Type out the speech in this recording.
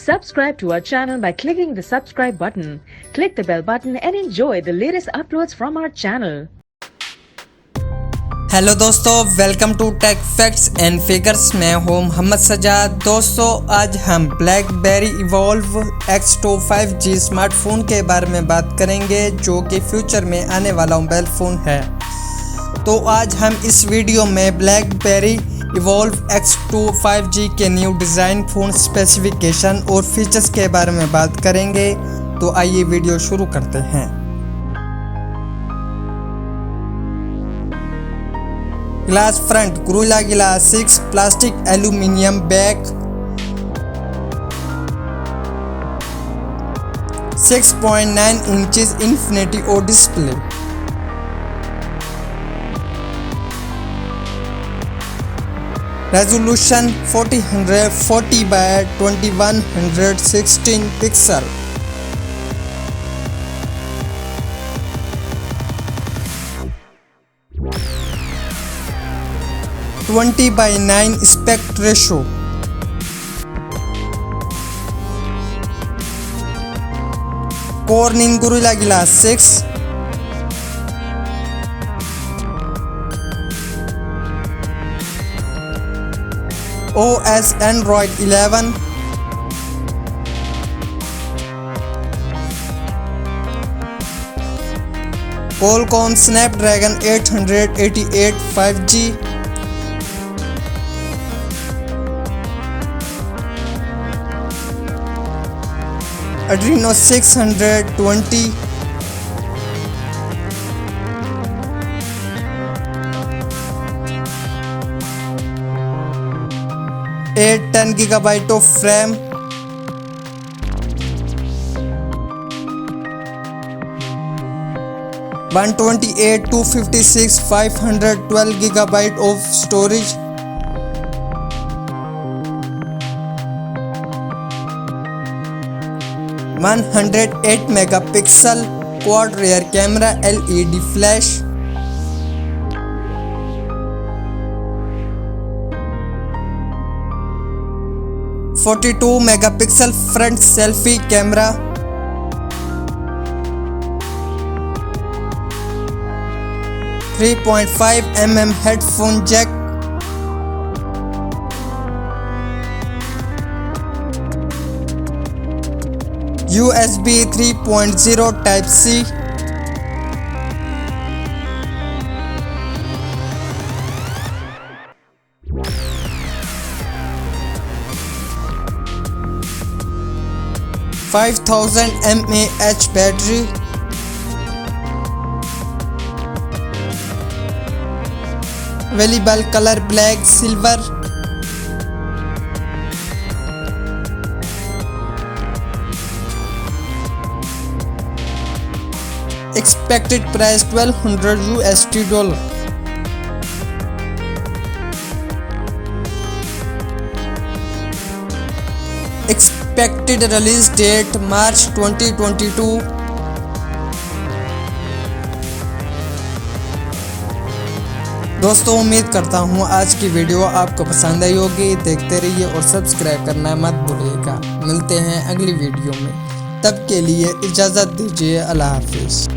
Subscribe to our channel by clicking the subscribe button. Click the bell button and enjoy the latest uploads from our channel. Hello दोस्तों, welcome to tech facts and figures. मैं हूं मोहम्मद सजाद। दोस्तों, आज हम BlackBerry Evolve X2 5G smartphone के बारे में बात करेंगे, जो कि फ्यूचर में आने वाला मोबाइल फ़ोन है। तो आज हम इस वीडियो में BlackBerry Evolve X2 5G के न्यू डिज़ाइन, फ़ोन स्पेसिफिकेशन और फीचर्स के बारे में बात करेंगे। तो आइए वीडियो शुरू करते हैं। Glass front, gorilla glass 6, plastic aluminium back, 6.9 inches infinity O display, resolution 4040 by 2116 pixel, (20 by 9 aspect ratio), Corning Gorilla Glass 6, OS Android 11, Qualcomm Snapdragon 888 5G, Adreno 620, (8 10GB of RAM), (128 256 512GB of storage), (108 megapixel quad rear camera LED flash), (42 megapixel front selfie camera), (3.5mm headphone jack), USB 3.0 Type C, (5000 mAh battery), available color black, silver, expected price $1200 USD। Expected release date March 2022। दोस्तों, उम्मीद करता हूँ आज की video आपको पसंद आई होगी। देखते रहिए और सब्सक्राइब करना मत भूलिएगा। मिलते हैं अगली वीडियो में, तब के लिए इजाज़त दीजिए। अल्लाह हाफिज़।